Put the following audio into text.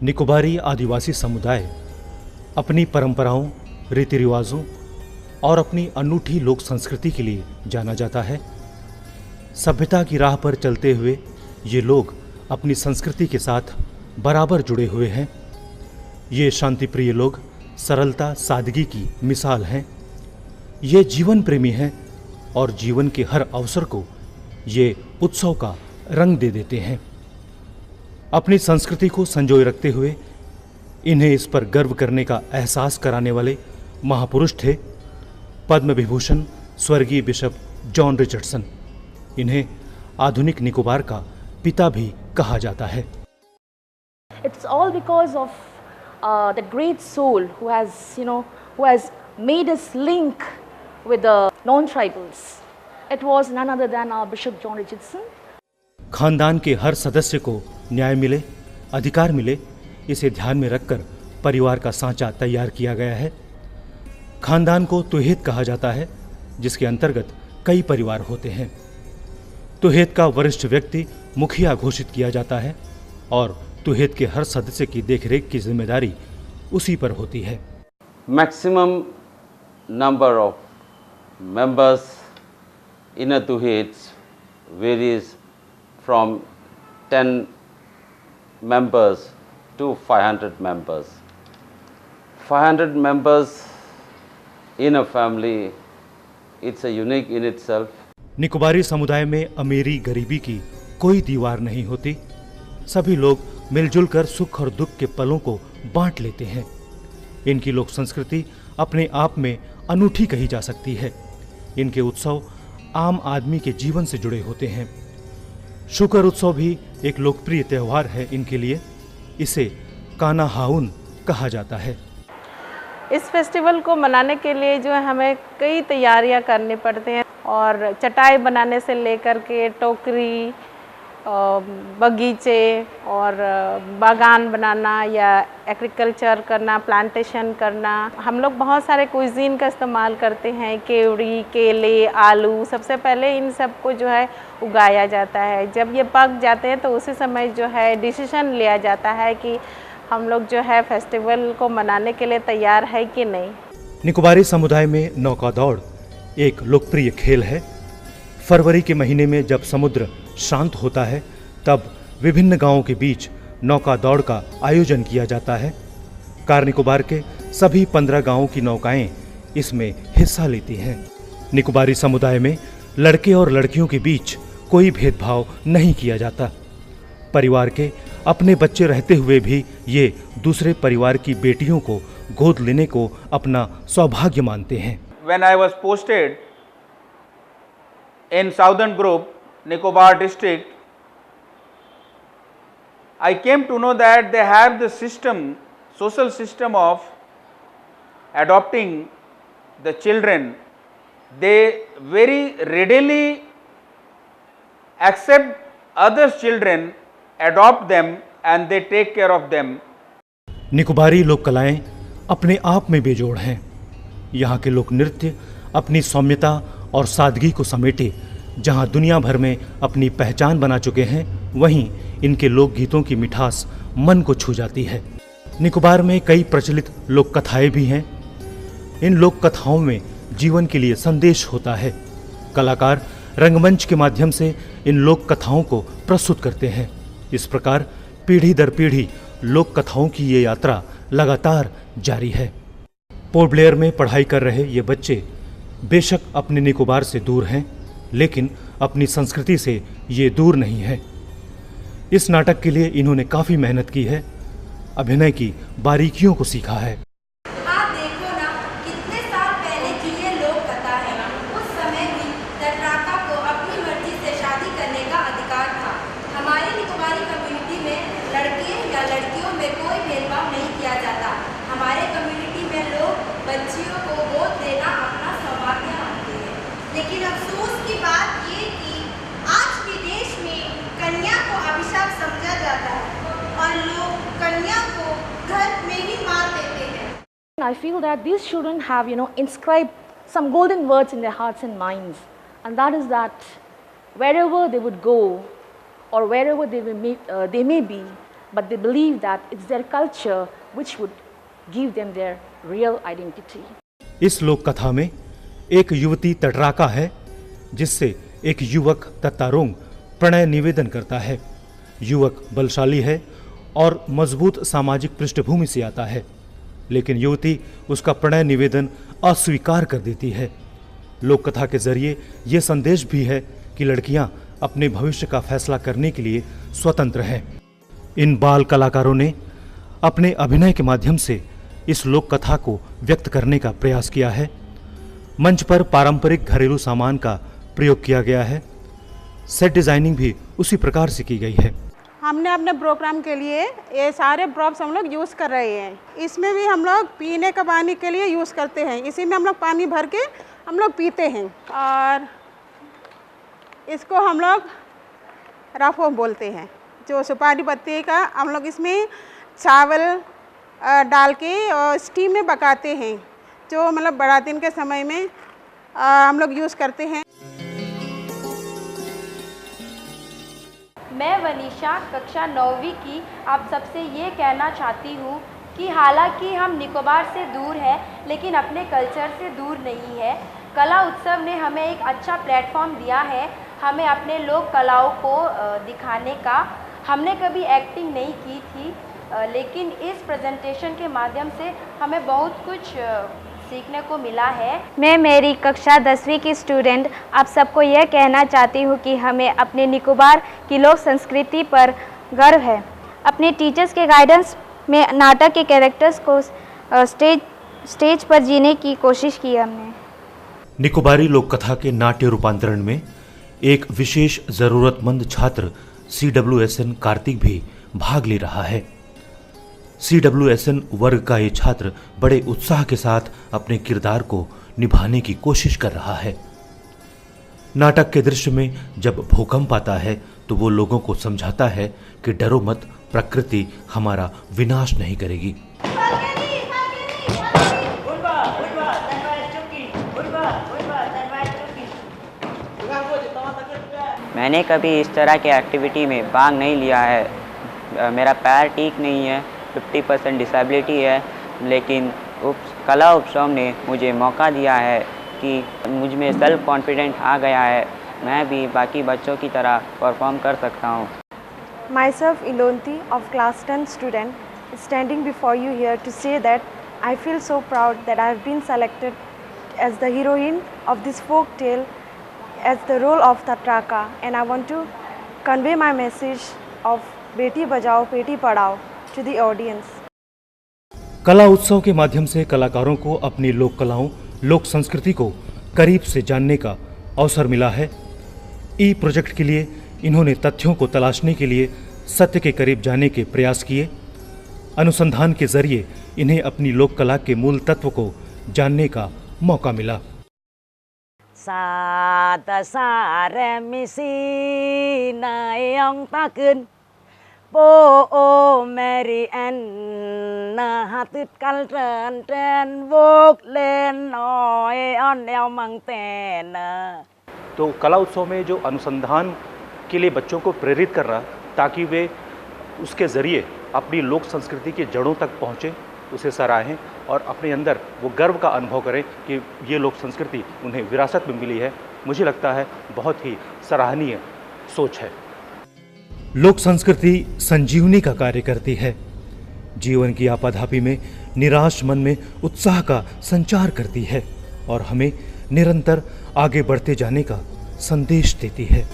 निकोबारी आदिवासी समुदाय अपनी परंपराओं, रीति रिवाजों और अपनी अनूठी लोक संस्कृति के लिए जाना जाता है। सभ्यता की राह पर चलते हुए ये लोग अपनी संस्कृति के साथ बराबर जुड़े हुए हैं। ये शांतिप्रिय लोग सरलता, सादगी की मिसाल हैं। ये जीवन प्रेमी हैं और जीवन के हर अवसर को ये उत्सव का रंग दे देते हैं। अपनी संस्कृति को संजोए रखते हुए इन्हें इस पर गर्व करने का एहसास कराने वाले महापुरुष थे पद्म विभूषण स्वर्गीय बिशप जॉन रिचर्डसन। इन्हें आधुनिक निकोबार का पिता भी कहा जाता है। It's all because of that great soul who has made us link with the non-tribals. It was none other than our Bishop John Richardson. खानदान के हर सदस्य को न्याय मिले, अधिकार मिले, इसे ध्यान में रखकर परिवार का सांचा तैयार किया गया है। खानदान को तुहेत कहा जाता है, जिसके अंतर्गत कई परिवार होते हैं। तुहेत का वरिष्ठ व्यक्ति मुखिया घोषित किया जाता है और तुहेत के हर सदस्य की देखरेख की जिम्मेदारी उसी पर होती है। Maximum number of members in a तुहेत varies from 10 members to 500 members. 500 members in a family, it's a unique in itself. Nicobari समुदाय में अमीरी गरीबी की कोई दीवार नहीं होती। सभी लोग मिलजुल कर सुख और दुख के पलों को बांट लेते हैं। इनकी लोक संस्कृति अपने आप में अनूठी कही जा सकती है। इनके उत्सव आम आदमी के जीवन से जुड़े होते हैं। शुकर उत्सव भी एक लोकप्रिय त्यौहार है इनके लिए। इसे कानाहाउन कहा जाता है। इस फेस्टिवल को मनाने के लिए जो है हमें कई तैयारियां करनी पड़ती हैं और चटाई बनाने से लेकर के टोकरी, बगीचे और बागान बनाना या एग्रीकल्चर करना, प्लांटेशन करना। हम लोग बहुत सारे कुइजीन का इस्तेमाल करते हैं, केवड़ी, केले, आलू। सबसे पहले इन सब को जो है उगाया जाता है। जब ये पक जाते हैं तो उसी समय जो है डिसीजन लिया जाता है कि हम लोग जो है फेस्टिवल को मनाने के लिए तैयार है कि नहीं। निकोबारी समुदाय में नौका दौड़ एक लोकप्रिय खेल है। फरवरी के महीने में जब समुद्र शांत होता है तब विभिन्न गांवों के बीच नौका दौड़ का आयोजन किया जाता है। कार निकोबार के सभी 15 गांवों की नौकाएं इसमें हिस्सा लेती हैं। निकोबारी समुदाय में लड़के और लड़कियों के बीच कोई भेदभाव नहीं किया जाता। परिवार के अपने बच्चे रहते हुए भी ये दूसरे परिवार की बेटियों को गोद लेने को अपना सौभाग्य मानते हैं। When I was posted in Southern Group, Nicobar district, I came to know that they have the system, social system of adopting the children. They very readily accept others' children, adopt them and they take care of them. Nicobari लोक कलाएं अपने आप में बेजोड़ हैं। यहाँ के लोक नृत्य अपनी सौम्यता और सादगी को समेटे जहाँ दुनिया भर में अपनी पहचान बना चुके हैं, वहीं इनके लोक गीतों की मिठास मन को छू जाती है। निकोबार में कई प्रचलित लोक कथाएं भी हैं। इन लोक कथाओं में जीवन के लिए संदेश होता है। कलाकार रंगमंच के माध्यम से इन लोक कथाओं को प्रस्तुत करते हैं। इस प्रकार पीढ़ी दर पीढ़ी लोक कथाओं की ये यात्रा लगातार जारी है। पोर्ट ब्लेयर में पढ़ाई कर रहे ये बच्चे बेशक अपने निकोबार से दूर हैं, लेकिन अपनी संस्कृति से ये दूर नहीं है। इस नाटक के लिए इन्होंने काफ़ी मेहनत की है, अभिनय की बारीकियों को सीखा है। आप देखो ना, कितने साल पहले की ये लोक कथा है। उस समय भी दर्राका को अपनी मर्जी से शादी करने का अधिकार था। हमारे निकोबारी कम्युनिटी में लड़के या लड़कियों में कोई भेदभाव नहीं किया जाता। हमारे कम्युनिटी में लोग बच्चियों को गोद देना अपना सौभाग्य मानते हैं। लेकिन अफसोस की बात ये कि आज भी देश में कन्या को अभिशाप समझा जाता है और लोग कन्या को घर में ही मार देते हैं। I feel that these children have, inscribed some golden words in their hearts and minds, and that is that wherever they would go or wherever they may be, but they believe that it's their culture which would give them their real identity. इस लोक कथा में एक युवती तटराका है जिससे एक युवक तत्तारोंग प्रणय निवेदन करता है। युवक बलशाली है और मजबूत सामाजिक पृष्ठभूमि से आता है, लेकिन युवती उसका प्रणय निवेदन अस्वीकार कर देती है। लोक कथा के जरिए यह संदेश भी है कि लड़कियां अपने भविष्य का फैसला करने के लिए स्वतंत्र हैं। इन बाल कलाकारों ने अपने अभिनय के माध्यम से इस लोक कथा को व्यक्त करने का प्रयास किया है। मंच पर पारंपरिक घरेलू सामान का प्रयोग किया गया है। सेट डिजाइनिंग भी उसी प्रकार से की गई है। हमने अपने प्रोग्राम के लिए ये सारे प्रॉप्स हम लोग यूज़ कर रहे हैं। इसमें भी हम लोग पीने का पानी के लिए यूज़ करते हैं। इसी में हम लोग पानी भर के हम लोग पीते हैं और इसको हम लोग राफो बोलते हैं। जो सुपारी पत्ती का हम लोग इसमें चावल डाल के और स्टीम में पकाते हैं, जो मतलब बड़ा दिन के समय में हम लोग यूज़ करते हैं। मैं वनीशा कक्षा 9वीं की आप सबसे ये कहना चाहती हूँ कि हालांकि हम निकोबार से दूर हैं, लेकिन अपने कल्चर से दूर नहीं है। कला उत्सव ने हमें एक अच्छा प्लेटफॉर्म दिया है, हमें अपने लोक कलाओं को दिखाने का। हमने कभी एक्टिंग नहीं की थी, लेकिन इस प्रेजेंटेशन के माध्यम से हमें बहुत कुछ सीखने को मिला है। मैं मेरी कक्षा 10वीं की स्टूडेंट आप सबको यह कहना चाहती हूँ कि हमें अपने निकोबार की लोक संस्कृति पर गर्व है। अपने टीचर्स के गाइडेंस में नाटक के कैरेक्टर्स को स्टेज पर जीने की कोशिश की हमने। निकोबारी लोक कथा के नाट्य रूपांतरण में एक विशेष जरूरतमंद छात्र CWSN कार्तिक भी भाग ले रहा है। CWSN वर्ग का ये छात्र बड़े उत्साह के साथ अपने किरदार को निभाने की कोशिश कर रहा है। नाटक के दृश्य में जब भूकंप आता है तो वो लोगों को समझाता है कि डरो मत, प्रकृति हमारा विनाश नहीं करेगी। मैंने कभी इस तरह के एक्टिविटी में भाग नहीं लिया है। मेरा पैर ठीक नहीं है, 50% डिसेबिलिटी है, लेकिन कला उत्सव ने मुझे मौका दिया है कि मुझ में सेल्फ कॉन्फिडेंट आ गया है। मैं भी बाकी बच्चों की तरह परफॉर्म कर सकता हूँ। Myself Ilonti of class 10 student is standing before you here to say that I feel so proud that I have been selected as the heroine of this folk tale as the role of Tatraka, and I want to convey my message of Beti Bajao Beti Padhao to the audience. कला उत्सव के माध्यम से कलाकारों को अपनी लोक कलाओं, लोक संस्कृति को करीब से जानने का अवसर मिला है। ई प्रोजेक्ट के लिए इन्होंने तथ्यों को तलाशने के लिए सत्य के करीब जाने के प्रयास किए। अनुसंधान के जरिए इन्हें अपनी लोक कला के मूल तत्व को जानने का मौका मिला। Po Mary Ann hatut kal tren tren vok len oi on eo mang ten। तो कला उत्सव में जो अनुसंधान के लिए बच्चों को प्रेरित कर रहा ताकि वे उसके ज़रिए अपनी लोक संस्कृति की जड़ों तक पहुँचें, उसे सराहें और अपने अंदर वो गर्व का अनुभव करें कि ये लोक संस्कृति उन्हें विरासत में मिली है। मुझे लगता है बहुत ही सराहनीय सोच है। लोक संस्कृति संजीवनी का कार्य करती है, जीवन की आपाधापी में निराश मन में उत्साह का संचार करती है और हमें निरंतर आगे बढ़ते जाने का संदेश देती है।